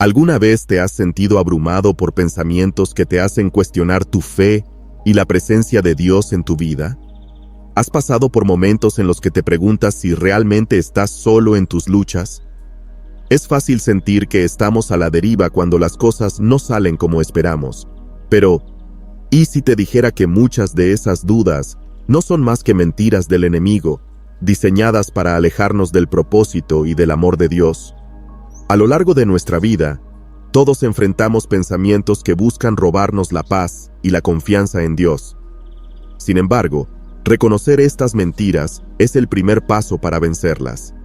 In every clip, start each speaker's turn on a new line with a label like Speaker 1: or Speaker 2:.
Speaker 1: ¿Alguna vez te has sentido abrumado por pensamientos que te hacen cuestionar tu fe y la presencia de Dios en tu vida? ¿Has pasado por momentos en los que te preguntas si realmente estás solo en tus luchas? Es fácil sentir que estamos a la deriva cuando las cosas no salen como esperamos. Pero, ¿y si te dijera que muchas de esas dudas no son más que mentiras del enemigo, diseñadas para alejarnos del propósito y del amor de Dios? A lo largo de nuestra vida, todos enfrentamos pensamientos que buscan robarnos la paz y la confianza en Dios. Sin embargo, reconocer estas mentiras es el primer paso para vencerlas.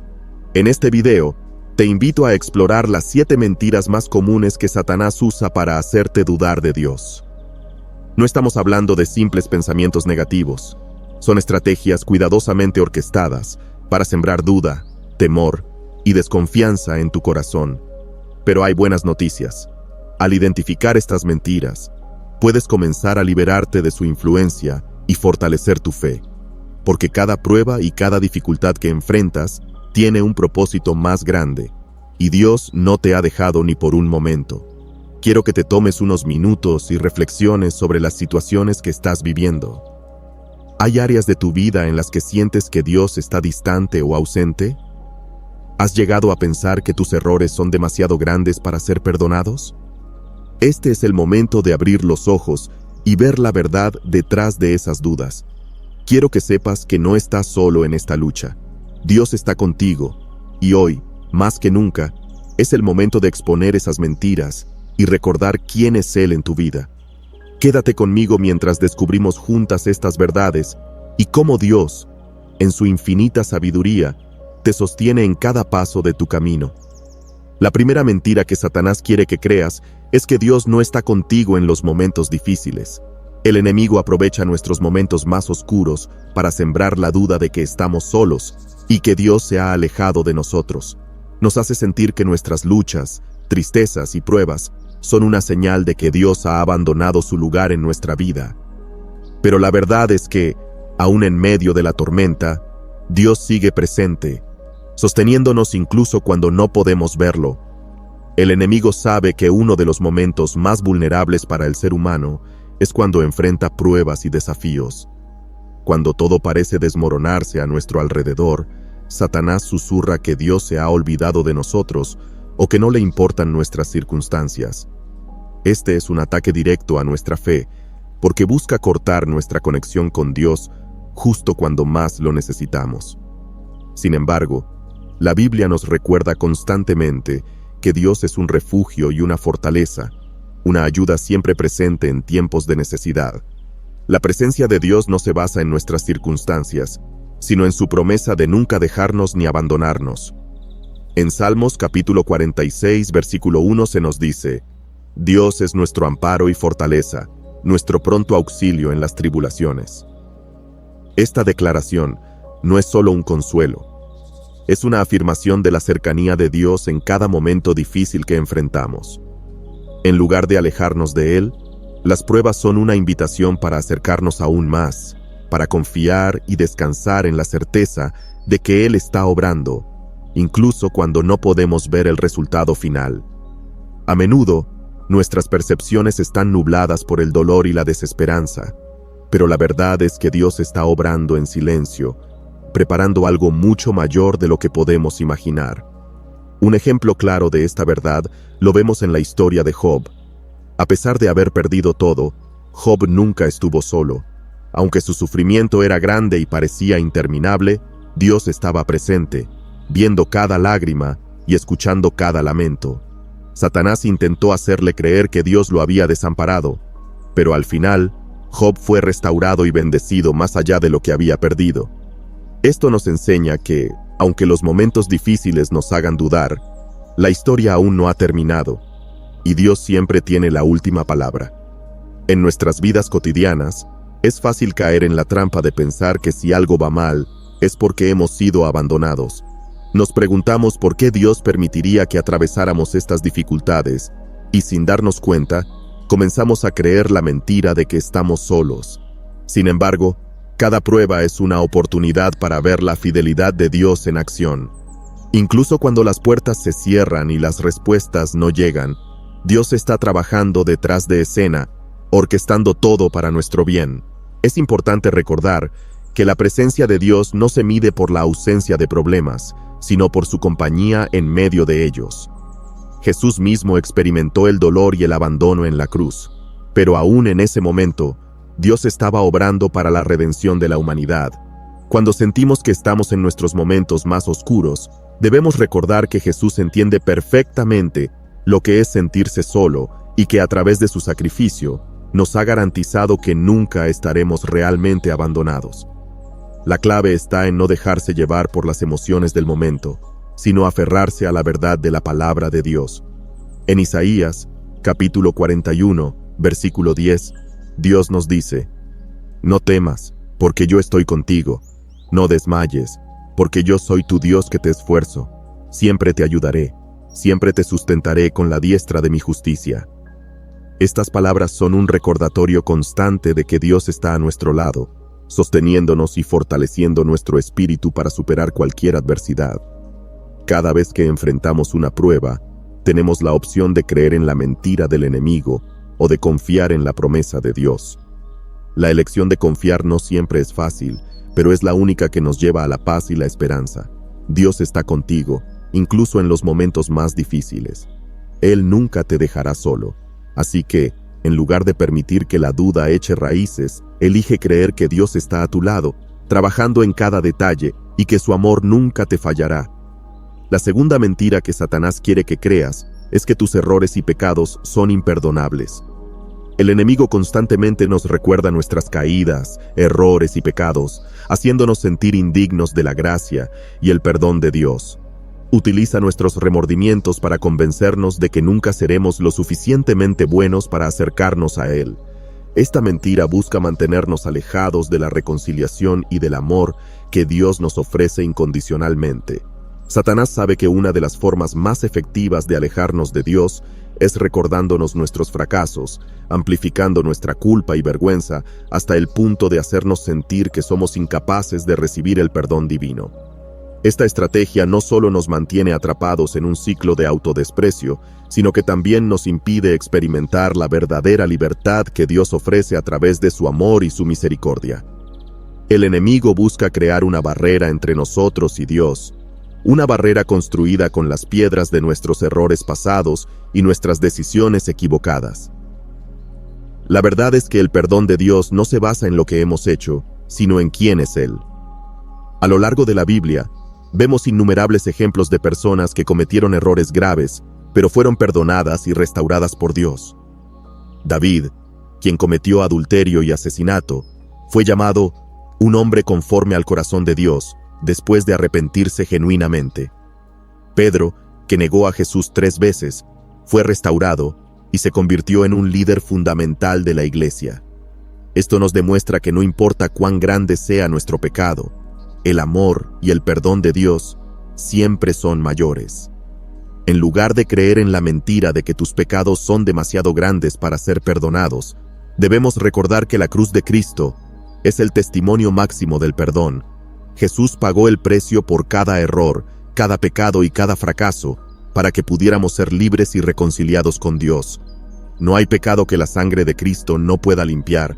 Speaker 1: En este video, te invito a explorar las 7 mentiras más comunes que Satanás usa para hacerte dudar de Dios. No estamos hablando de simples pensamientos negativos. Son estrategias cuidadosamente orquestadas para sembrar duda, temor y desconfianza en tu corazón. Pero hay buenas noticias. Al identificar estas mentiras, puedes comenzar a liberarte de su influencia y fortalecer tu fe, porque cada prueba y cada dificultad que enfrentas tiene un propósito más grande, y Dios no te ha dejado ni por un momento. Quiero que te tomes unos minutos y reflexiones sobre las situaciones que estás viviendo. ¿Hay áreas de tu vida en las que sientes que Dios está distante o ausente? ¿Has llegado a pensar que tus errores son demasiado grandes para ser perdonados? Este es el momento de abrir los ojos y ver la verdad detrás de esas dudas. Quiero que sepas que no estás solo en esta lucha. Dios está contigo, y hoy, más que nunca, es el momento de exponer esas mentiras y recordar quién es Él en tu vida. Quédate conmigo mientras descubrimos juntas estas verdades y cómo Dios, en su infinita sabiduría, te sostiene en cada paso de tu camino. La primera mentira que Satanás quiere que creas es que Dios no está contigo en los momentos difíciles. El enemigo aprovecha nuestros momentos más oscuros para sembrar la duda de que estamos solos y que Dios se ha alejado de nosotros. Nos hace sentir que nuestras luchas, tristezas y pruebas son una señal de que Dios ha abandonado su lugar en nuestra vida. Pero la verdad es que, aún en medio de la tormenta, Dios sigue presente, sosteniéndonos incluso cuando no podemos verlo. El enemigo sabe que uno de los momentos más vulnerables para el ser humano es cuando enfrenta pruebas y desafíos. Cuando todo parece desmoronarse a nuestro alrededor, Satanás susurra que Dios se ha olvidado de nosotros o que no le importan nuestras circunstancias. Este es un ataque directo a nuestra fe, porque busca cortar nuestra conexión con Dios justo cuando más lo necesitamos. Sin embargo, la Biblia nos recuerda constantemente que Dios es un refugio y una fortaleza, una ayuda siempre presente en tiempos de necesidad. La presencia de Dios no se basa en nuestras circunstancias, sino en su promesa de nunca dejarnos ni abandonarnos. En Salmos capítulo 46, versículo 1 se nos dice: Dios es nuestro amparo y fortaleza, nuestro pronto auxilio en las tribulaciones. Esta declaración no es solo un consuelo, es una afirmación de la cercanía de Dios en cada momento difícil que enfrentamos. En lugar de alejarnos de Él, las pruebas son una invitación para acercarnos aún más, para confiar y descansar en la certeza de que Él está obrando, incluso cuando no podemos ver el resultado final. A menudo, nuestras percepciones están nubladas por el dolor y la desesperanza, pero la verdad es que Dios está obrando en silencio, preparando algo mucho mayor de lo que podemos imaginar. Un ejemplo claro de esta verdad lo vemos en la historia de Job. A pesar de haber perdido todo, Job nunca estuvo solo. Aunque su sufrimiento era grande y parecía interminable, Dios estaba presente, viendo cada lágrima y escuchando cada lamento. Satanás intentó hacerle creer que Dios lo había desamparado, pero al final, Job fue restaurado y bendecido más allá de lo que había perdido. Esto nos enseña que, aunque los momentos difíciles nos hagan dudar, la historia aún no ha terminado, y Dios siempre tiene la última palabra. En nuestras vidas cotidianas, es fácil caer en la trampa de pensar que si algo va mal, es porque hemos sido abandonados. Nos preguntamos por qué Dios permitiría que atravesáramos estas dificultades, y sin darnos cuenta, comenzamos a creer la mentira de que estamos solos. Sin embargo, cada prueba es una oportunidad para ver la fidelidad de Dios en acción. Incluso cuando las puertas se cierran y las respuestas no llegan, Dios está trabajando detrás de escena, orquestando todo para nuestro bien. Es importante recordar que la presencia de Dios no se mide por la ausencia de problemas, sino por su compañía en medio de ellos. Jesús mismo experimentó el dolor y el abandono en la cruz, pero aún en ese momento, Dios estaba obrando para la redención de la humanidad. Cuando sentimos que estamos en nuestros momentos más oscuros, debemos recordar que Jesús entiende perfectamente lo que es sentirse solo y que a través de su sacrificio nos ha garantizado que nunca estaremos realmente abandonados. La clave está en no dejarse llevar por las emociones del momento, sino aferrarse a la verdad de la palabra de Dios. En Isaías, capítulo 41, versículo 10, Dios nos dice: «No temas, porque yo estoy contigo. No desmayes, porque yo soy tu Dios que te esfuerzo. Siempre te ayudaré, siempre te sustentaré con la diestra de mi justicia». Estas palabras son un recordatorio constante de que Dios está a nuestro lado, sosteniéndonos y fortaleciendo nuestro espíritu para superar cualquier adversidad. Cada vez que enfrentamos una prueba, tenemos la opción de creer en la mentira del enemigo o de confiar en la promesa de Dios. La elección de confiar no siempre es fácil, pero es la única que nos lleva a la paz y la esperanza. Dios está contigo, incluso en los momentos más difíciles. Él nunca te dejará solo. Así que, en lugar de permitir que la duda eche raíces, elige creer que Dios está a tu lado, trabajando en cada detalle y que su amor nunca te fallará. La segunda mentira que Satanás quiere que creas es que tus errores y pecados son imperdonables. El enemigo constantemente nos recuerda nuestras caídas, errores y pecados, haciéndonos sentir indignos de la gracia y el perdón de Dios. Utiliza nuestros remordimientos para convencernos de que nunca seremos lo suficientemente buenos para acercarnos a Él. Esta mentira busca mantenernos alejados de la reconciliación y del amor que Dios nos ofrece incondicionalmente. Satanás sabe que una de las formas más efectivas de alejarnos de Dios es recordándonos nuestros fracasos, amplificando nuestra culpa y vergüenza hasta el punto de hacernos sentir que somos incapaces de recibir el perdón divino. Esta estrategia no solo nos mantiene atrapados en un ciclo de autodesprecio, sino que también nos impide experimentar la verdadera libertad que Dios ofrece a través de su amor y su misericordia. El enemigo busca crear una barrera entre nosotros y Dios, una barrera construida con las piedras de nuestros errores pasados y nuestras decisiones equivocadas. La verdad es que el perdón de Dios no se basa en lo que hemos hecho, sino en quién es Él. A lo largo de la Biblia, vemos innumerables ejemplos de personas que cometieron errores graves, pero fueron perdonadas y restauradas por Dios. David, quien cometió adulterio y asesinato, fue llamado un hombre conforme al corazón de Dios, después de arrepentirse genuinamente. Pedro, que negó a Jesús 3 veces, fue restaurado y se convirtió en un líder fundamental de la iglesia. Esto nos demuestra que no importa cuán grande sea nuestro pecado, el amor y el perdón de Dios siempre son mayores. En lugar de creer en la mentira de que tus pecados son demasiado grandes para ser perdonados, debemos recordar que la cruz de Cristo es el testimonio máximo del perdón. Jesús pagó el precio por cada error, cada pecado y cada fracaso, para que pudiéramos ser libres y reconciliados con Dios. No hay pecado que la sangre de Cristo no pueda limpiar.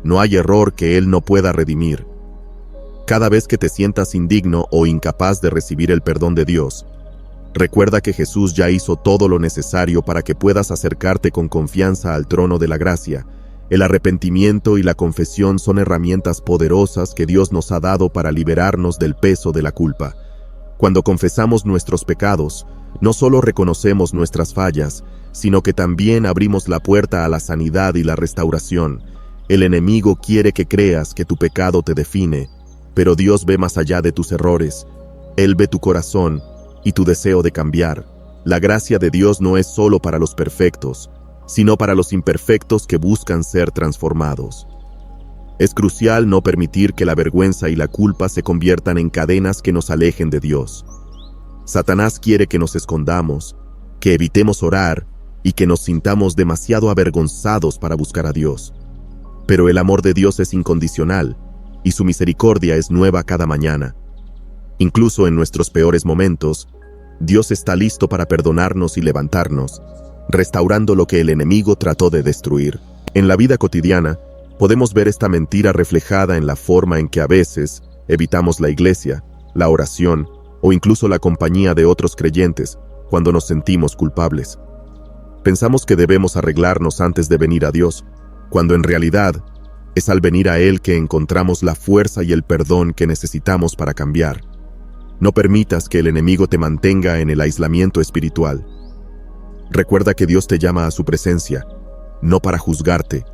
Speaker 1: No hay error que Él no pueda redimir. Cada vez que te sientas indigno o incapaz de recibir el perdón de Dios, recuerda que Jesús ya hizo todo lo necesario para que puedas acercarte con confianza al trono de la gracia. El arrepentimiento y la confesión son herramientas poderosas que Dios nos ha dado para liberarnos del peso de la culpa. Cuando confesamos nuestros pecados, no solo reconocemos nuestras fallas, sino que también abrimos la puerta a la sanidad y la restauración. El enemigo quiere que creas que tu pecado te define, pero Dios ve más allá de tus errores. Él ve tu corazón y tu deseo de cambiar. La gracia de Dios no es solo para los perfectos, sino para los imperfectos que buscan ser transformados. Es crucial no permitir que la vergüenza y la culpa se conviertan en cadenas que nos alejen de Dios. Satanás quiere que nos escondamos, que evitemos orar y que nos sintamos demasiado avergonzados para buscar a Dios. Pero el amor de Dios es incondicional y su misericordia es nueva cada mañana. Incluso en nuestros peores momentos, Dios está listo para perdonarnos y levantarnos, restaurando lo que el enemigo trató de destruir. En la vida cotidiana, podemos ver esta mentira reflejada en la forma en que a veces evitamos la iglesia, la oración o incluso la compañía de otros creyentes cuando nos sentimos culpables. Pensamos que debemos arreglarnos antes de venir a Dios, cuando en realidad es al venir a Él que encontramos la fuerza y el perdón que necesitamos para cambiar. No permitas que el enemigo te mantenga en el aislamiento espiritual. Recuerda que Dios te llama a su presencia, no para juzgarte,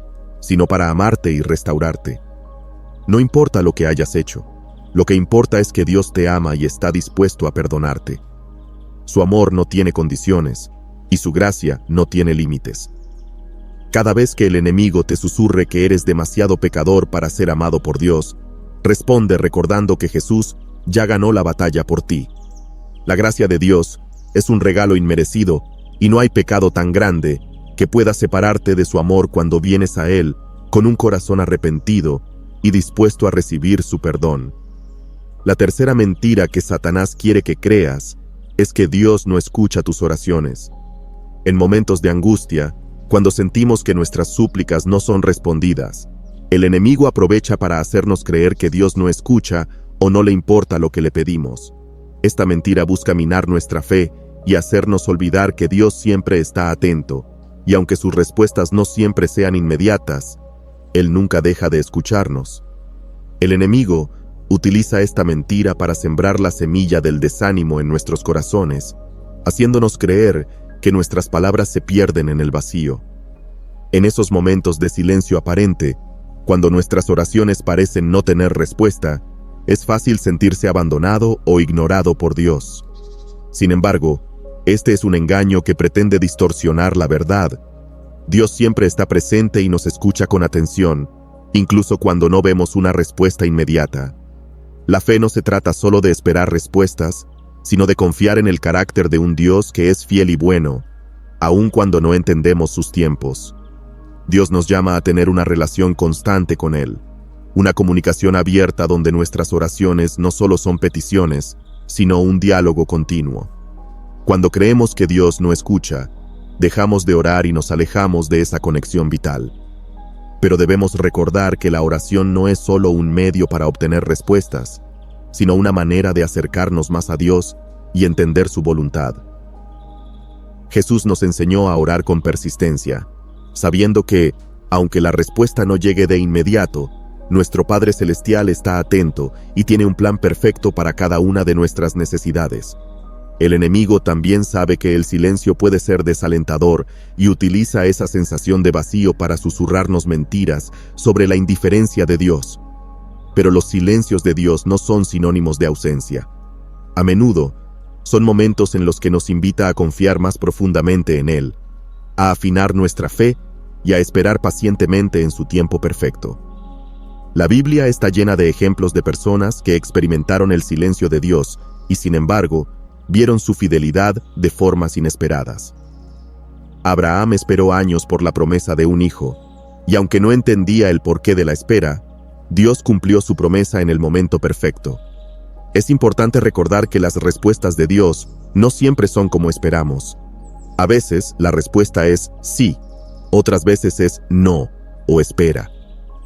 Speaker 1: sino para amarte y restaurarte. No importa lo que hayas hecho, lo que importa es que Dios te ama y está dispuesto a perdonarte. Su amor no tiene condiciones, y su gracia no tiene límites. Cada vez que el enemigo te susurre que eres demasiado pecador para ser amado por Dios, responde recordando que Jesús ya ganó la batalla por ti. La gracia de Dios es un regalo inmerecido y no hay pecado tan grande que pueda separarte de su amor cuando vienes a Él con un corazón arrepentido y dispuesto a recibir su perdón. La tercera mentira que Satanás quiere que creas es que Dios no escucha tus oraciones. En momentos de angustia, cuando sentimos que nuestras súplicas no son respondidas, el enemigo aprovecha para hacernos creer que Dios no escucha o no le importa lo que le pedimos. Esta mentira busca minar nuestra fe y hacernos olvidar que Dios siempre está atento, y aunque sus respuestas no siempre sean inmediatas, Él nunca deja de escucharnos. El enemigo utiliza esta mentira para sembrar la semilla del desánimo en nuestros corazones, haciéndonos creer que nuestras palabras se pierden en el vacío. En esos momentos de silencio aparente, cuando nuestras oraciones parecen no tener respuesta, es fácil sentirse abandonado o ignorado por Dios. Sin embargo, este es un engaño que pretende distorsionar la verdad. Dios siempre está presente y nos escucha con atención, incluso cuando no vemos una respuesta inmediata. La fe no se trata solo de esperar respuestas, sino de confiar en el carácter de un Dios que es fiel y bueno, aun cuando no entendemos sus tiempos. Dios nos llama a tener una relación constante con Él, una comunicación abierta donde nuestras oraciones no solo son peticiones, sino un diálogo continuo. Cuando creemos que Dios no escucha, dejamos de orar y nos alejamos de esa conexión vital. Pero debemos recordar que la oración no es solo un medio para obtener respuestas, sino una manera de acercarnos más a Dios y entender su voluntad. Jesús nos enseñó a orar con persistencia, sabiendo que, aunque la respuesta no llegue de inmediato, nuestro Padre Celestial está atento y tiene un plan perfecto para cada una de nuestras necesidades. El enemigo también sabe que el silencio puede ser desalentador y utiliza esa sensación de vacío para susurrarnos mentiras sobre la indiferencia de Dios. Pero los silencios de Dios no son sinónimos de ausencia. A menudo, son momentos en los que nos invita a confiar más profundamente en Él, a afinar nuestra fe y a esperar pacientemente en su tiempo perfecto. La Biblia está llena de ejemplos de personas que experimentaron el silencio de Dios y, sin embargo, vieron su fidelidad de formas inesperadas. Abraham esperó años por la promesa de un hijo, y aunque no entendía el porqué de la espera, Dios cumplió su promesa en el momento perfecto. Es importante recordar que las respuestas de Dios no siempre son como esperamos. A veces la respuesta es sí, otras veces es no o espera.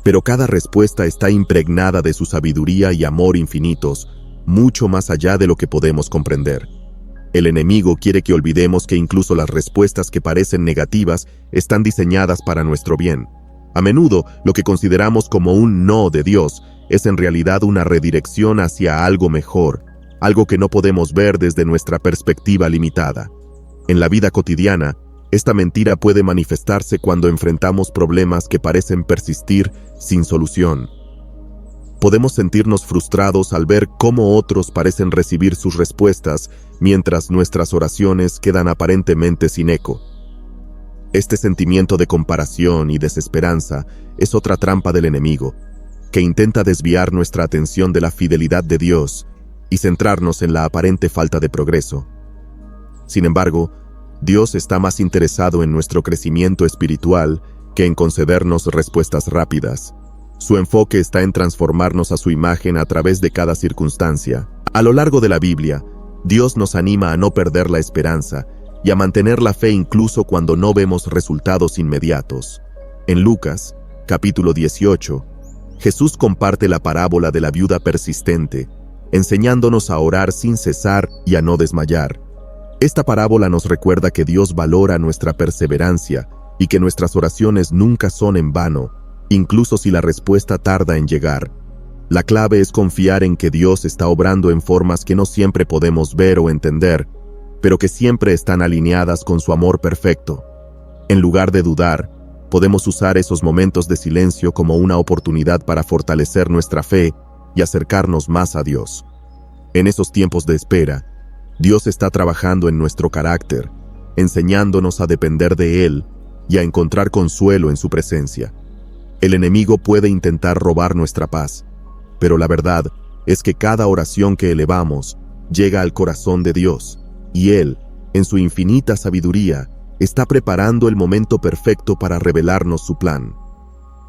Speaker 1: Pero cada respuesta está impregnada de su sabiduría y amor infinitos, mucho más allá de lo que podemos comprender. El enemigo quiere que olvidemos que incluso las respuestas que parecen negativas están diseñadas para nuestro bien. A menudo, lo que consideramos como un no de Dios es en realidad una redirección hacia algo mejor, algo que no podemos ver desde nuestra perspectiva limitada. En la vida cotidiana, esta mentira puede manifestarse cuando enfrentamos problemas que parecen persistir sin solución. Podemos sentirnos frustrados al ver cómo otros parecen recibir sus respuestas mientras nuestras oraciones quedan aparentemente sin eco. Este sentimiento de comparación y desesperanza es otra trampa del enemigo, que intenta desviar nuestra atención de la fidelidad de Dios y centrarnos en la aparente falta de progreso. Sin embargo, Dios está más interesado en nuestro crecimiento espiritual que en concedernos respuestas rápidas. Su enfoque está en transformarnos a su imagen a través de cada circunstancia. A lo largo de la Biblia, Dios nos anima a no perder la esperanza y a mantener la fe incluso cuando no vemos resultados inmediatos. En Lucas, capítulo 18, Jesús comparte la parábola de la viuda persistente, enseñándonos a orar sin cesar y a no desmayar. Esta parábola nos recuerda que Dios valora nuestra perseverancia y que nuestras oraciones nunca son en vano, incluso si la respuesta tarda en llegar. La clave es confiar en que Dios está obrando en formas que no siempre podemos ver o entender, pero que siempre están alineadas con su amor perfecto. En lugar de dudar, podemos usar esos momentos de silencio como una oportunidad para fortalecer nuestra fe y acercarnos más a Dios. En esos tiempos de espera, Dios está trabajando en nuestro carácter, enseñándonos a depender de Él y a encontrar consuelo en su presencia. El enemigo puede intentar robar nuestra paz, pero la verdad es que cada oración que elevamos llega al corazón de Dios, y Él, en su infinita sabiduría, está preparando el momento perfecto para revelarnos su plan.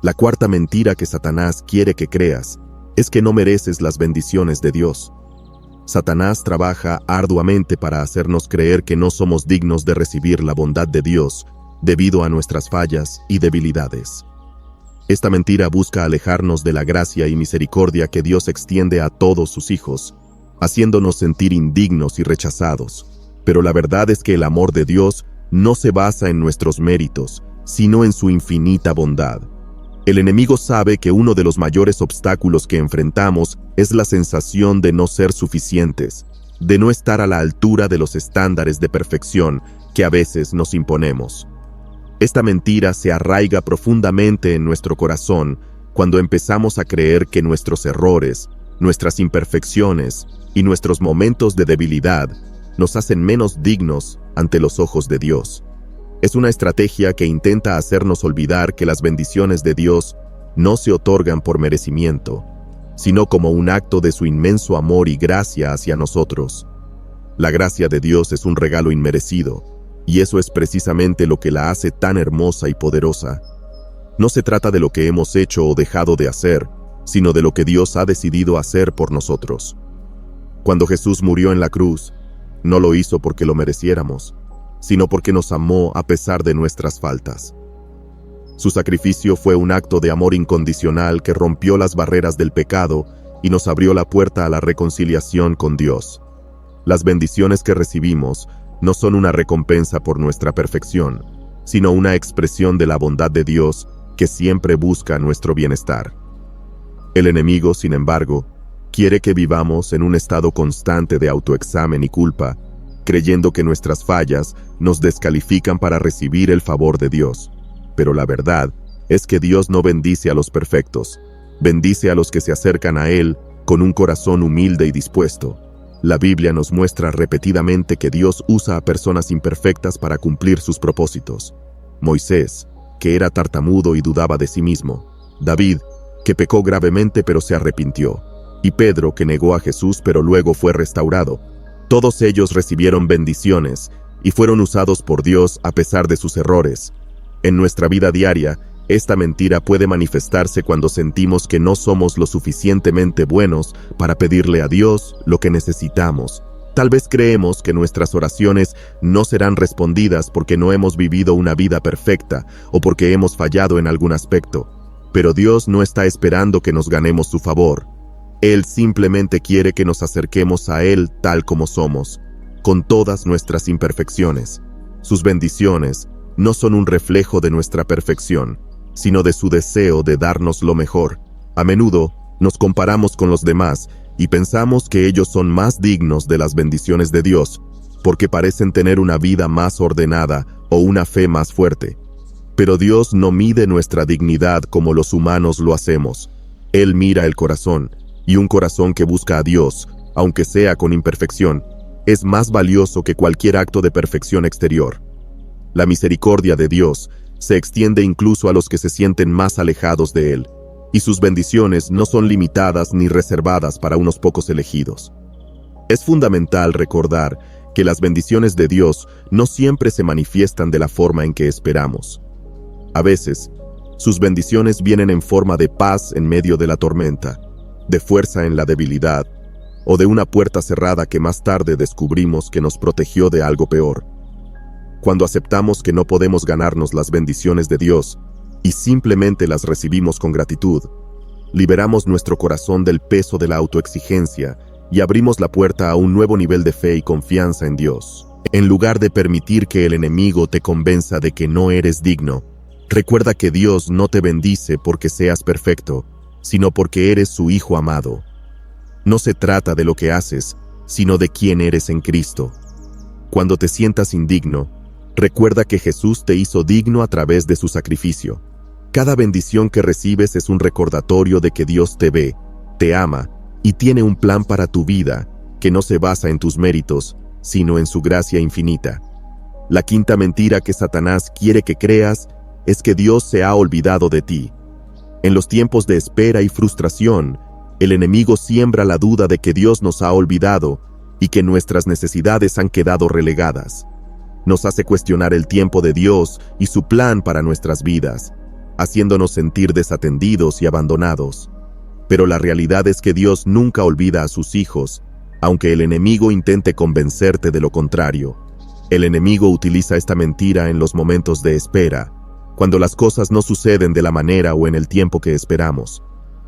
Speaker 1: La cuarta mentira que Satanás quiere que creas es que no mereces las bendiciones de Dios. Satanás trabaja arduamente para hacernos creer que no somos dignos de recibir la bondad de Dios debido a nuestras fallas y debilidades. Esta mentira busca alejarnos de la gracia y misericordia que Dios extiende a todos sus hijos, haciéndonos sentir indignos y rechazados. Pero la verdad es que el amor de Dios no se basa en nuestros méritos, sino en su infinita bondad. El enemigo sabe que uno de los mayores obstáculos que enfrentamos es la sensación de no ser suficientes, de no estar a la altura de los estándares de perfección que a veces nos imponemos. Esta mentira se arraiga profundamente en nuestro corazón cuando empezamos a creer que nuestros errores, nuestras imperfecciones y nuestros momentos de debilidad nos hacen menos dignos ante los ojos de Dios. Es una estrategia que intenta hacernos olvidar que las bendiciones de Dios no se otorgan por merecimiento, sino como un acto de su inmenso amor y gracia hacia nosotros. La gracia de Dios es un regalo inmerecido, y eso es precisamente lo que la hace tan hermosa y poderosa. No se trata de lo que hemos hecho o dejado de hacer, sino de lo que Dios ha decidido hacer por nosotros. Cuando Jesús murió en la cruz, no lo hizo porque lo mereciéramos, sino porque nos amó a pesar de nuestras faltas. Su sacrificio fue un acto de amor incondicional que rompió las barreras del pecado y nos abrió la puerta a la reconciliación con Dios. Las bendiciones que recibimos no son una recompensa por nuestra perfección, sino una expresión de la bondad de Dios que siempre busca nuestro bienestar. El enemigo, sin embargo, quiere que vivamos en un estado constante de autoexamen y culpa, creyendo que nuestras fallas nos descalifican para recibir el favor de Dios. Pero la verdad es que Dios no bendice a los perfectos, bendice a los que se acercan a Él con un corazón humilde y dispuesto. La Biblia nos muestra repetidamente que Dios usa a personas imperfectas para cumplir sus propósitos. Moisés, que era tartamudo y dudaba de sí mismo. David, que pecó gravemente pero se arrepintió. Y Pedro, que negó a Jesús pero luego fue restaurado. Todos ellos recibieron bendiciones y fueron usados por Dios a pesar de sus errores. En nuestra vida diaria, esta mentira puede manifestarse cuando sentimos que no somos lo suficientemente buenos para pedirle a Dios lo que necesitamos. Tal vez creemos que nuestras oraciones no serán respondidas porque no hemos vivido una vida perfecta o porque hemos fallado en algún aspecto. Pero Dios no está esperando que nos ganemos su favor. Él simplemente quiere que nos acerquemos a Él tal como somos, con todas nuestras imperfecciones. Sus bendiciones no son un reflejo de nuestra perfección, sino de su deseo de darnos lo mejor. A menudo nos comparamos con los demás y pensamos que ellos son más dignos de las bendiciones de Dios, porque parecen tener una vida más ordenada o una fe más fuerte. Pero Dios no mide nuestra dignidad como los humanos lo hacemos. Él mira el corazón, y un corazón que busca a Dios, aunque sea con imperfección, es más valioso que cualquier acto de perfección exterior. La misericordia de Dios se extiende incluso a los que se sienten más alejados de Él, y sus bendiciones no son limitadas ni reservadas para unos pocos elegidos. Es fundamental recordar que las bendiciones de Dios no siempre se manifiestan de la forma en que esperamos. A veces, Sus bendiciones vienen en forma de paz en medio de la tormenta, de fuerza en la debilidad, o de una puerta cerrada que más tarde descubrimos que nos protegió de algo peor. Cuando aceptamos que no podemos ganarnos las bendiciones de Dios y simplemente las recibimos con gratitud, liberamos nuestro corazón del peso de la autoexigencia y abrimos la puerta a un nuevo nivel de fe y confianza en Dios. En lugar de permitir que el enemigo te convenza de que no eres digno, recuerda que Dios no te bendice porque seas perfecto, sino porque eres su hijo amado. No se trata de lo que haces, sino de quién eres en Cristo. Cuando te sientas indigno, recuerda que Jesús te hizo digno a través de su sacrificio. Cada bendición que recibes es un recordatorio de que Dios te ve, te ama y tiene un plan para tu vida que no se basa en tus méritos, sino en su gracia infinita. La quinta mentira que Satanás quiere que creas es que Dios se ha olvidado de ti. En los tiempos de espera y frustración, el enemigo siembra la duda de que Dios nos ha olvidado y que nuestras necesidades han quedado relegadas. Nos hace cuestionar el tiempo de Dios y su plan para nuestras vidas, haciéndonos sentir desatendidos y abandonados. Pero la realidad es que Dios nunca olvida a sus hijos, aunque el enemigo intente convencerte de lo contrario. El enemigo utiliza esta mentira en los momentos de espera, cuando las cosas no suceden de la manera o en el tiempo que esperamos.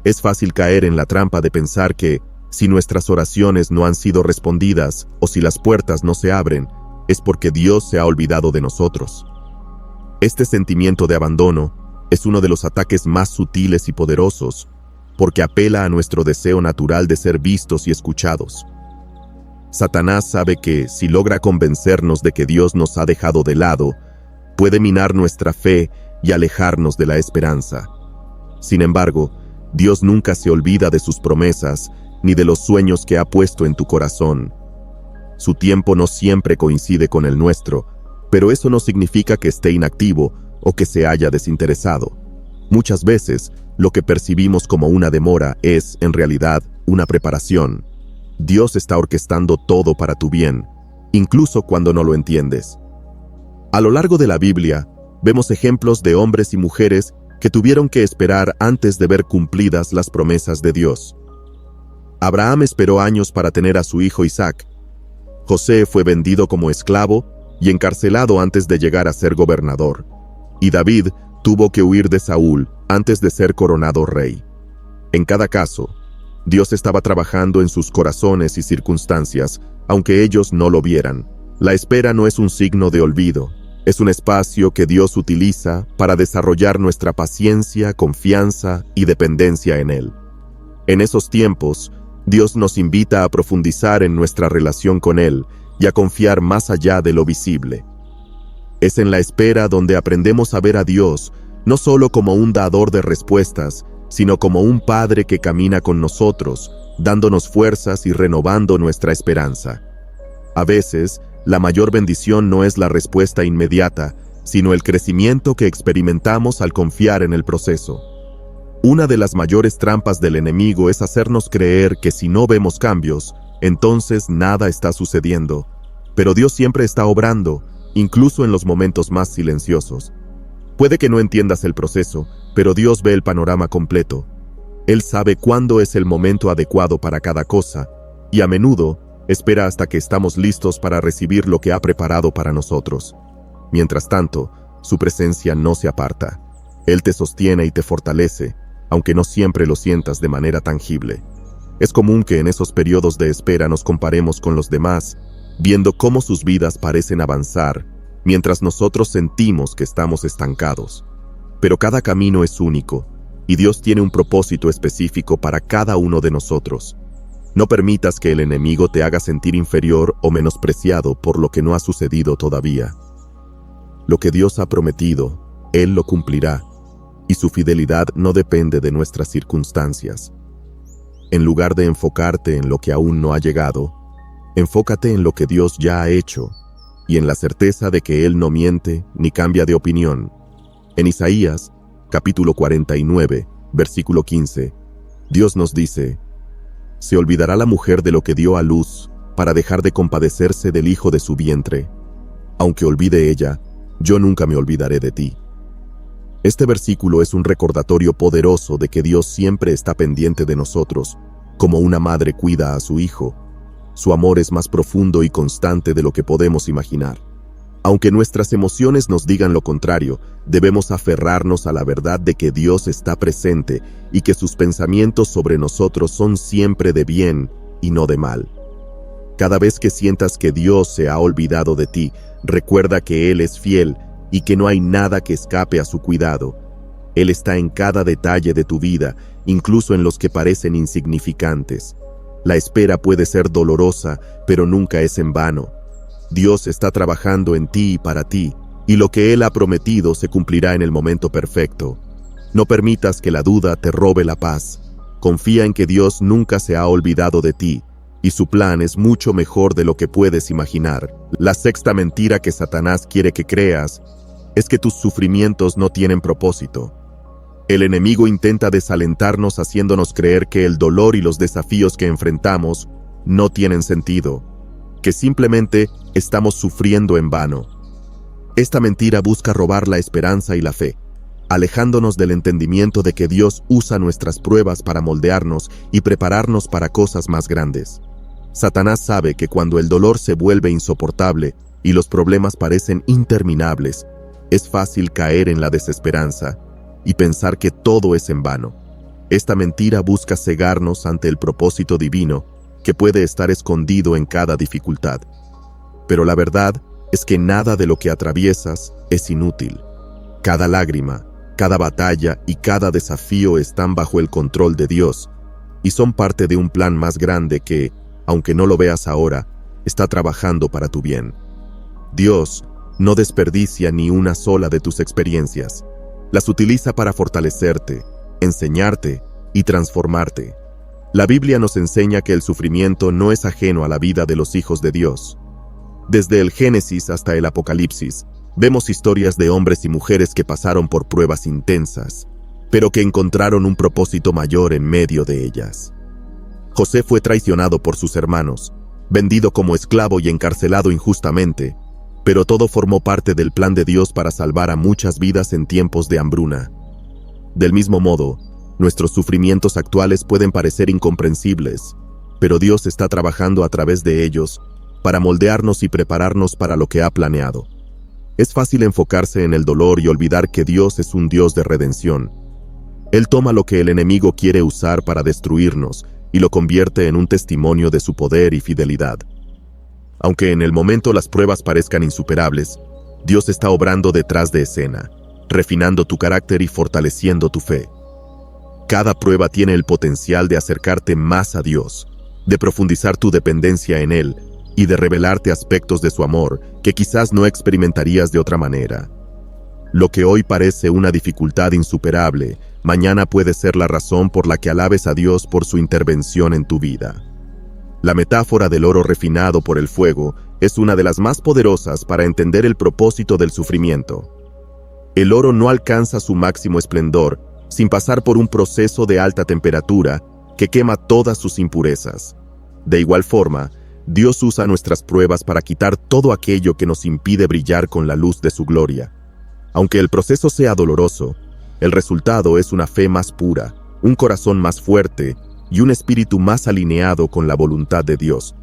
Speaker 1: Es fácil caer en la trampa de pensar que, si nuestras oraciones no han sido respondidas o si las puertas no se abren, es porque Dios se ha olvidado de nosotros. Este sentimiento de abandono es uno de los ataques más sutiles y poderosos, porque apela a nuestro deseo natural de ser vistos y escuchados. Satanás sabe que, si logra convencernos de que Dios nos ha dejado de lado, puede minar nuestra fe y alejarnos de la esperanza. Sin embargo, Dios nunca se olvida de sus promesas ni de los sueños que ha puesto en tu corazón. Su tiempo no siempre coincide con el nuestro, pero eso no significa que esté inactivo o que se haya desinteresado. Muchas veces, lo que percibimos como una demora es, en realidad, una preparación. Dios está orquestando todo para tu bien, incluso cuando no lo entiendes. A lo largo de la Biblia, vemos ejemplos de hombres y mujeres que tuvieron que esperar antes de ver cumplidas las promesas de Dios. Abraham esperó años para tener a su hijo Isaac. José fue vendido como esclavo y encarcelado antes de llegar a ser gobernador. Y David tuvo que huir de Saúl antes de ser coronado rey. En cada caso, Dios estaba trabajando en sus corazones y circunstancias, aunque ellos no lo vieran. La espera no es un signo de olvido, es un espacio que Dios utiliza para desarrollar nuestra paciencia, confianza y dependencia en Él. En esos tiempos, Dios nos invita a profundizar en nuestra relación con Él y a confiar más allá de lo visible. Es en la espera donde aprendemos a ver a Dios no solo como un dador de respuestas, sino como un Padre que camina con nosotros, dándonos fuerzas y renovando nuestra esperanza. A veces, la mayor bendición no es la respuesta inmediata, sino el crecimiento que experimentamos al confiar en el proceso. Una de las mayores trampas del enemigo es hacernos creer que si no vemos cambios, entonces nada está sucediendo. Pero Dios siempre está obrando, incluso en los momentos más silenciosos. Puede que no entiendas el proceso, pero Dios ve el panorama completo. Él sabe cuándo es el momento adecuado para cada cosa, y a menudo espera hasta que estamos listos para recibir lo que ha preparado para nosotros. Mientras tanto, su presencia no se aparta. Él te sostiene y te fortalece, aunque no siempre lo sientas de manera tangible. Es común que en esos periodos de espera nos comparemos con los demás, viendo cómo sus vidas parecen avanzar, mientras nosotros sentimos que estamos estancados. Pero cada camino es único, y Dios tiene un propósito específico para cada uno de nosotros. No permitas que el enemigo te haga sentir inferior o menospreciado por lo que no ha sucedido todavía. Lo que Dios ha prometido, Él lo cumplirá, y su fidelidad no depende de nuestras circunstancias. En lugar de enfocarte en lo que aún no ha llegado, enfócate en lo que Dios ya ha hecho, y en la certeza de que Él no miente ni cambia de opinión. En Isaías, capítulo 49, versículo 15, Dios nos dice: «Se olvidará la mujer de lo que dio a luz para dejar de compadecerse del hijo de su vientre. Aunque olvide ella, yo nunca me olvidaré de ti». Este versículo es un recordatorio poderoso de que Dios siempre está pendiente de nosotros, como una madre cuida a su hijo. Su amor es más profundo y constante de lo que podemos imaginar. Aunque nuestras emociones nos digan lo contrario, debemos aferrarnos a la verdad de que Dios está presente y que sus pensamientos sobre nosotros son siempre de bien y no de mal. Cada vez que sientas que Dios se ha olvidado de ti, recuerda que Él es fiel y que no hay nada que escape a su cuidado. Él está en cada detalle de tu vida, incluso en los que parecen insignificantes. La espera puede ser dolorosa, pero nunca es en vano. Dios está trabajando en ti y para ti, y lo que Él ha prometido se cumplirá en el momento perfecto. No permitas que la duda te robe la paz. Confía en que Dios nunca se ha olvidado de ti, y su plan es mucho mejor de lo que puedes imaginar. La sexta mentira que Satanás quiere que creas es que tus sufrimientos no tienen propósito. El enemigo intenta desalentarnos haciéndonos creer que el dolor y los desafíos que enfrentamos no tienen sentido, que simplemente estamos sufriendo en vano. Esta mentira busca robar la esperanza y la fe, alejándonos del entendimiento de que Dios usa nuestras pruebas para moldearnos y prepararnos para cosas más grandes. Satanás sabe que cuando el dolor se vuelve insoportable y los problemas parecen interminables, es fácil caer en la desesperanza y pensar que todo es en vano. Esta mentira busca cegarnos ante el propósito divino que puede estar escondido en cada dificultad. Pero la verdad es que nada de lo que atraviesas es inútil. Cada lágrima, cada batalla y cada desafío están bajo el control de Dios y son parte de un plan más grande que, aunque no lo veas ahora, está trabajando para tu bien. Dios no desperdicia ni una sola de tus experiencias. Las utiliza para fortalecerte, enseñarte y transformarte. La Biblia nos enseña que el sufrimiento no es ajeno a la vida de los hijos de Dios. Desde el Génesis hasta el Apocalipsis, vemos historias de hombres y mujeres que pasaron por pruebas intensas, pero que encontraron un propósito mayor en medio de ellas. José fue traicionado por sus hermanos, vendido como esclavo y encarcelado injustamente, pero todo formó parte del plan de Dios para salvar a muchas vidas en tiempos de hambruna. Del mismo modo, nuestros sufrimientos actuales pueden parecer incomprensibles, pero Dios está trabajando a través de ellos para moldearnos y prepararnos para lo que ha planeado. Es fácil enfocarse en el dolor y olvidar que Dios es un Dios de redención. Él toma lo que el enemigo quiere usar para destruirnos y lo convierte en un testimonio de su poder y fidelidad. Aunque en el momento las pruebas parezcan insuperables, Dios está obrando detrás de escena, refinando tu carácter y fortaleciendo tu fe. Cada prueba tiene el potencial de acercarte más a Dios, de profundizar tu dependencia en Él y de revelarte aspectos de su amor que quizás no experimentarías de otra manera. Lo que hoy parece una dificultad insuperable, mañana puede ser la razón por la que alabes a Dios por su intervención en tu vida. La metáfora del oro refinado por el fuego es una de las más poderosas para entender el propósito del sufrimiento. El oro no alcanza su máximo esplendor sin pasar por un proceso de alta temperatura que quema todas sus impurezas. De igual forma, Dios usa nuestras pruebas para quitar todo aquello que nos impide brillar con la luz de su gloria. Aunque el proceso sea doloroso, el resultado es una fe más pura, un corazón más fuerte y un espíritu más alineado con la voluntad de Dios.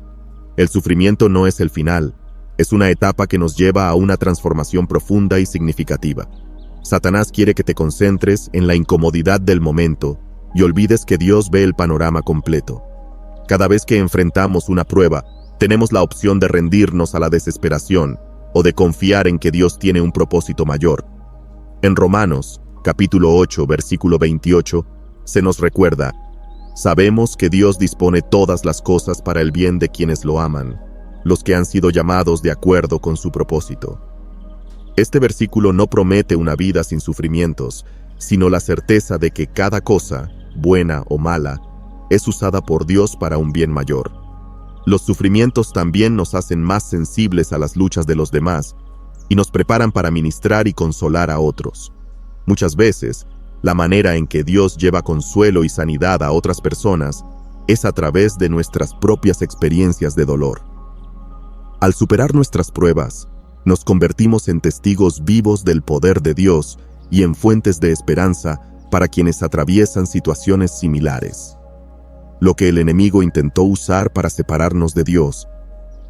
Speaker 1: El sufrimiento no es el final, es una etapa que nos lleva a una transformación profunda y significativa. Satanás quiere que te concentres en la incomodidad del momento y olvides que Dios ve el panorama completo. Cada vez que enfrentamos una prueba, tenemos la opción de rendirnos a la desesperación o de confiar en que Dios tiene un propósito mayor. En Romanos, capítulo 8, versículo 28, se nos recuerda: sabemos que Dios dispone todas las cosas para el bien de quienes lo aman, los que han sido llamados de acuerdo con su propósito. Este versículo no promete una vida sin sufrimientos, sino la certeza de que cada cosa, buena o mala, es usada por Dios para un bien mayor. Los sufrimientos también nos hacen más sensibles a las luchas de los demás y nos preparan para ministrar y consolar a otros. Muchas veces, la manera en que Dios lleva consuelo y sanidad a otras personas es a través de nuestras propias experiencias de dolor. Al superar nuestras pruebas, nos convertimos en testigos vivos del poder de Dios y en fuentes de esperanza para quienes atraviesan situaciones similares. Lo que el enemigo intentó usar para separarnos de Dios,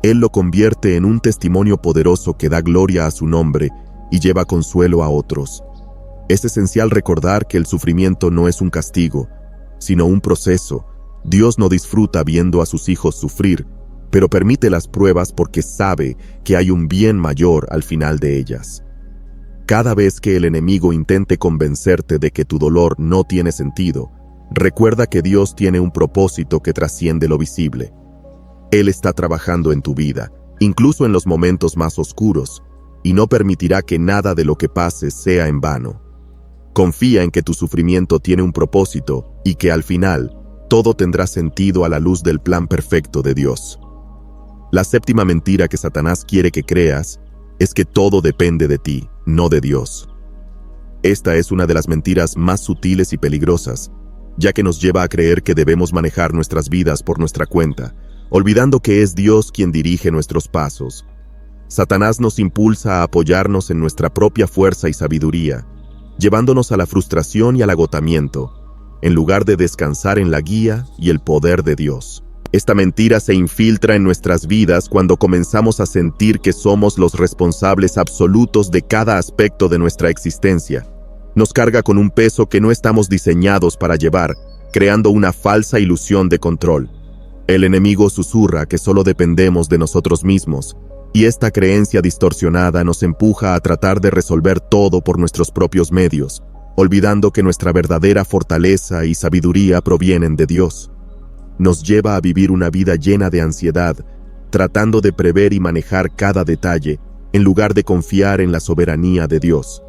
Speaker 1: Él lo convierte en un testimonio poderoso que da gloria a su nombre y lleva consuelo a otros. Es esencial recordar que el sufrimiento no es un castigo, sino un proceso. Dios no disfruta viendo a sus hijos sufrir, pero permite las pruebas porque sabe que hay un bien mayor al final de ellas. Cada vez que el enemigo intente convencerte de que tu dolor no tiene sentido, recuerda que Dios tiene un propósito que trasciende lo visible. Él está trabajando en tu vida, incluso en los momentos más oscuros, y no permitirá que nada de lo que pase sea en vano. Confía en que tu sufrimiento tiene un propósito y que al final todo tendrá sentido a la luz del plan perfecto de Dios. La séptima mentira que Satanás quiere que creas es que todo depende de ti, no de Dios. Esta es una de las mentiras más sutiles y peligrosas, ya que nos lleva a creer que debemos manejar nuestras vidas por nuestra cuenta, olvidando que es Dios quien dirige nuestros pasos. Satanás nos impulsa a apoyarnos en nuestra propia fuerza y sabiduría, llevándonos a la frustración y al agotamiento, en lugar de descansar en la guía y el poder de Dios. Esta mentira se infiltra en nuestras vidas cuando comenzamos a sentir que somos los responsables absolutos de cada aspecto de nuestra existencia. Nos carga con un peso que no estamos diseñados para llevar, creando una falsa ilusión de control. El enemigo susurra que solo dependemos de nosotros mismos, y esta creencia distorsionada nos empuja a tratar de resolver todo por nuestros propios medios, olvidando que nuestra verdadera fortaleza y sabiduría provienen de Dios. Nos lleva a vivir una vida llena de ansiedad, tratando de prever y manejar cada detalle, en lugar de confiar en la soberanía de Dios.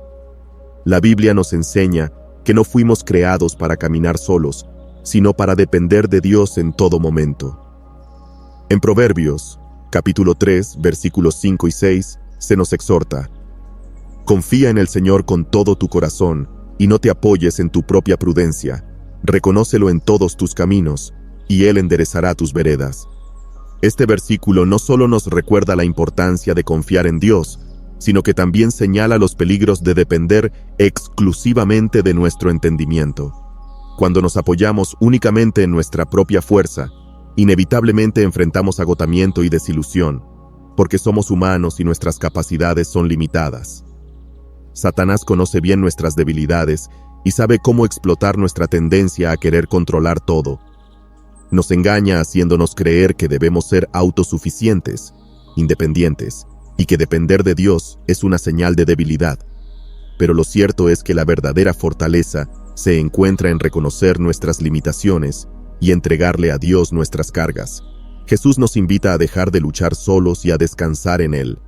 Speaker 1: La Biblia nos enseña que no fuimos creados para caminar solos, sino para depender de Dios en todo momento. En Proverbios, capítulo 3, versículos 5 y 6, se nos exhorta: confía en el Señor con todo tu corazón y no te apoyes en tu propia prudencia. Reconócelo en todos tus caminos, y Él enderezará tus veredas. Este versículo no solo nos recuerda la importancia de confiar en Dios, sino que también señala los peligros de depender exclusivamente de nuestro entendimiento. Cuando nos apoyamos únicamente en nuestra propia fuerza, inevitablemente enfrentamos agotamiento y desilusión, porque somos humanos y nuestras capacidades son limitadas. Satanás conoce bien nuestras debilidades y sabe cómo explotar nuestra tendencia a querer controlar todo. Nos engaña haciéndonos creer que debemos ser autosuficientes, independientes, y que depender de Dios es una señal de debilidad. Pero lo cierto es que la verdadera fortaleza se encuentra en reconocer nuestras limitaciones y entregarle a Dios nuestras cargas. Jesús nos invita a dejar de luchar solos y a descansar en Él.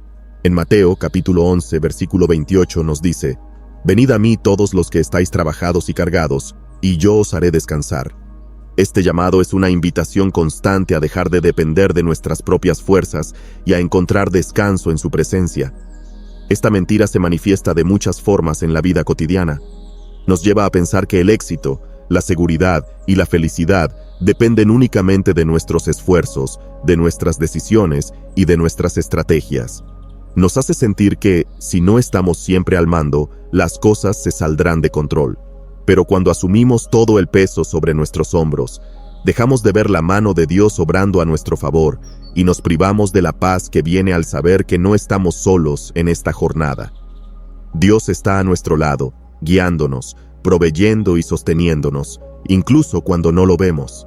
Speaker 1: En Mateo capítulo 11, versículo 28 nos dice: venid a mí todos los que estáis trabajados y cargados, y yo os haré descansar. Este llamado es una invitación constante a dejar de depender de nuestras propias fuerzas y a encontrar descanso en su presencia. Esta mentira se manifiesta de muchas formas en la vida cotidiana. Nos lleva a pensar que el éxito, la seguridad y la felicidad dependen únicamente de nuestros esfuerzos, de nuestras decisiones y de nuestras estrategias. Nos hace sentir que, si no estamos siempre al mando, las cosas se saldrán de control. Pero cuando asumimos todo el peso sobre nuestros hombros, dejamos de ver la mano de Dios obrando a nuestro favor y nos privamos de la paz que viene al saber que no estamos solos en esta jornada. Dios está a nuestro lado, guiándonos, proveyendo y sosteniéndonos, incluso cuando no lo vemos.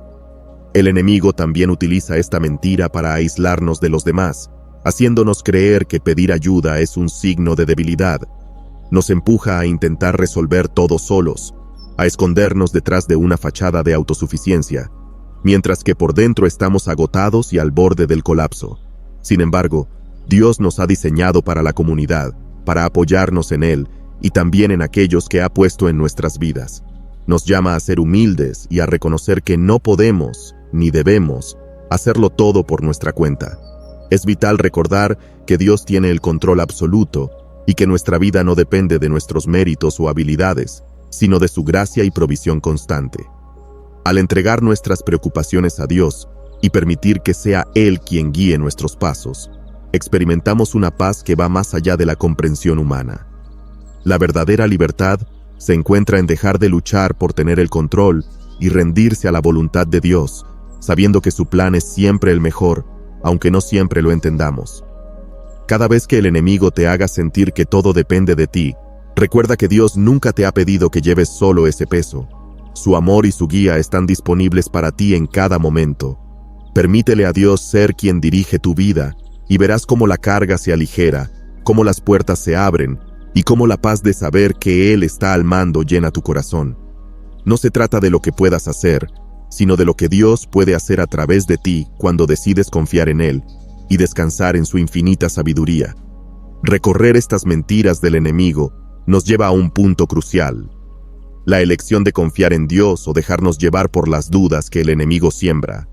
Speaker 1: El enemigo también utiliza esta mentira para aislarnos de los demás, haciéndonos creer que pedir ayuda es un signo de debilidad. Nos empuja a intentar resolver todo solos, a escondernos detrás de una fachada de autosuficiencia, mientras que por dentro estamos agotados y al borde del colapso. Sin embargo, Dios nos ha diseñado para la comunidad, para apoyarnos en Él y también en aquellos que ha puesto en nuestras vidas. Nos llama a ser humildes y a reconocer que no podemos, ni debemos, hacerlo todo por nuestra cuenta. Es vital recordar que Dios tiene el control absoluto y que nuestra vida no depende de nuestros méritos o habilidades, sino de su gracia y provisión constante. Al entregar nuestras preocupaciones a Dios y permitir que sea Él quien guíe nuestros pasos, experimentamos una paz que va más allá de la comprensión humana. La verdadera libertad se encuentra en dejar de luchar por tener el control y rendirse a la voluntad de Dios, sabiendo que su plan es siempre el mejor, aunque no siempre lo entendamos. Cada vez que el enemigo te haga sentir que todo depende de ti, recuerda que Dios nunca te ha pedido que lleves solo ese peso. Su amor y su guía están disponibles para ti en cada momento. Permítele a Dios ser quien dirige tu vida y verás cómo la carga se aligera, cómo las puertas se abren y cómo la paz de saber que Él está al mando llena tu corazón. No se trata de lo que puedas hacer, sino de lo que Dios puede hacer a través de ti cuando decides confiar en Él y descansar en su infinita sabiduría. Recorrer estas mentiras del enemigo nos lleva a un punto crucial: la elección de confiar en Dios o dejarnos llevar por las dudas que el enemigo siembra.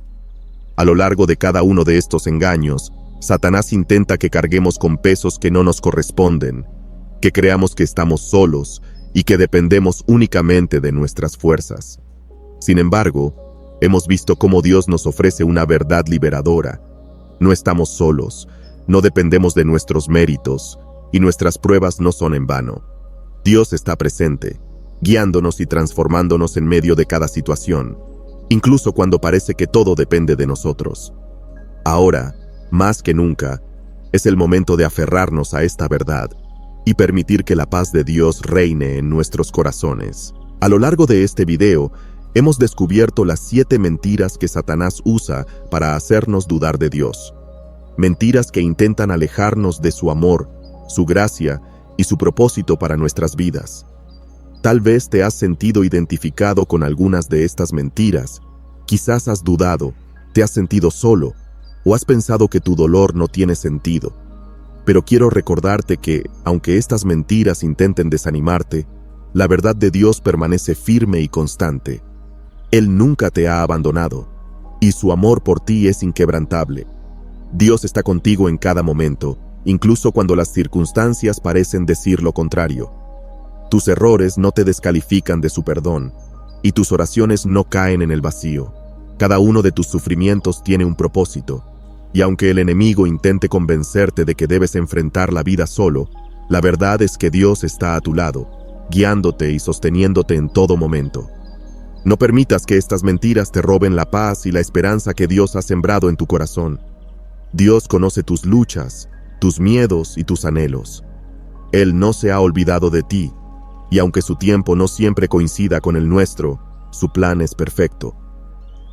Speaker 1: A lo largo de cada uno de estos engaños, Satanás intenta que carguemos con pesos que no nos corresponden, que creamos que estamos solos y que dependemos únicamente de nuestras fuerzas. Sin embargo, hemos visto cómo Dios nos ofrece una verdad liberadora. No estamos solos, no dependemos de nuestros méritos, y nuestras pruebas no son en vano. Dios está presente, guiándonos y transformándonos en medio de cada situación, incluso cuando parece que todo depende de nosotros. Ahora, más que nunca, es el momento de aferrarnos a esta verdad y permitir que la paz de Dios reine en nuestros corazones. A lo largo de este video, hemos descubierto las 7 mentiras que Satanás usa para hacernos dudar de Dios. Mentiras que intentan alejarnos de su amor, su gracia y su propósito para nuestras vidas. Tal vez te has sentido identificado con algunas de estas mentiras. Quizás has dudado, te has sentido solo, o has pensado que tu dolor no tiene sentido. Pero quiero recordarte que, aunque estas mentiras intenten desanimarte, la verdad de Dios permanece firme y constante. Él nunca te ha abandonado, y su amor por ti es inquebrantable. Dios está contigo en cada momento, incluso cuando las circunstancias parecen decir lo contrario. Tus errores no te descalifican de su perdón, y tus oraciones no caen en el vacío. Cada uno de tus sufrimientos tiene un propósito, y aunque el enemigo intente convencerte de que debes enfrentar la vida solo, la verdad es que Dios está a tu lado, guiándote y sosteniéndote en todo momento. No permitas que estas mentiras te roben la paz y la esperanza que Dios ha sembrado en tu corazón. Dios conoce tus luchas, tus miedos y tus anhelos. Él no se ha olvidado de ti, y aunque su tiempo no siempre coincida con el nuestro, su plan es perfecto.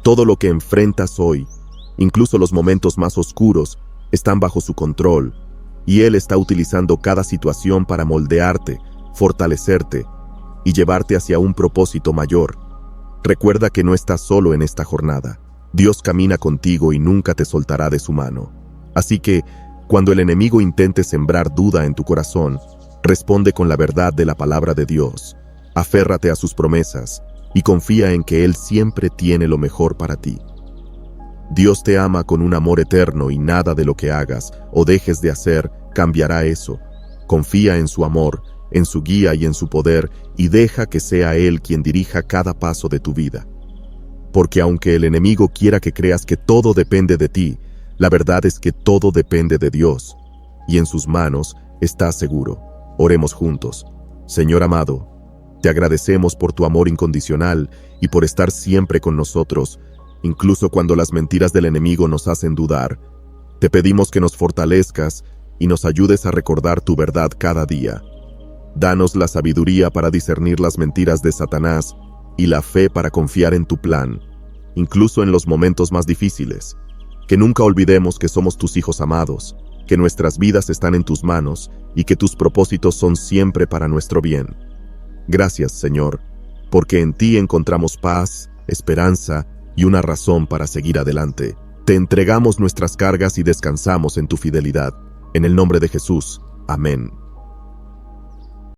Speaker 1: Todo lo que enfrentas hoy, incluso los momentos más oscuros, están bajo su control, y Él está utilizando cada situación para moldearte, fortalecerte y llevarte hacia un propósito mayor. Recuerda que no estás solo en esta jornada. Dios camina contigo y nunca te soltará de su mano. Así que, cuando el enemigo intente sembrar duda en tu corazón, responde con la verdad de la palabra de Dios. Aférrate a sus promesas y confía en que Él siempre tiene lo mejor para ti. Dios te ama con un amor eterno y nada de lo que hagas o dejes de hacer cambiará eso. Confía en su amor, en su guía y en su poder, y deja que sea Él quien dirija cada paso de tu vida. Porque aunque el enemigo quiera que creas que todo depende de ti, la verdad es que todo depende de Dios, y en sus manos estás seguro. Oremos juntos. Señor amado, te agradecemos por tu amor incondicional y por estar siempre con nosotros, incluso cuando las mentiras del enemigo nos hacen dudar. Te pedimos que nos fortalezcas y nos ayudes a recordar tu verdad cada día. Danos la sabiduría para discernir las mentiras de Satanás y la fe para confiar en tu plan, incluso en los momentos más difíciles. Que nunca olvidemos que somos tus hijos amados, que nuestras vidas están en tus manos y que tus propósitos son siempre para nuestro bien. Gracias, Señor, porque en ti encontramos paz, esperanza y una razón para seguir adelante. Te entregamos nuestras cargas y descansamos en tu fidelidad. En el nombre de Jesús. Amén.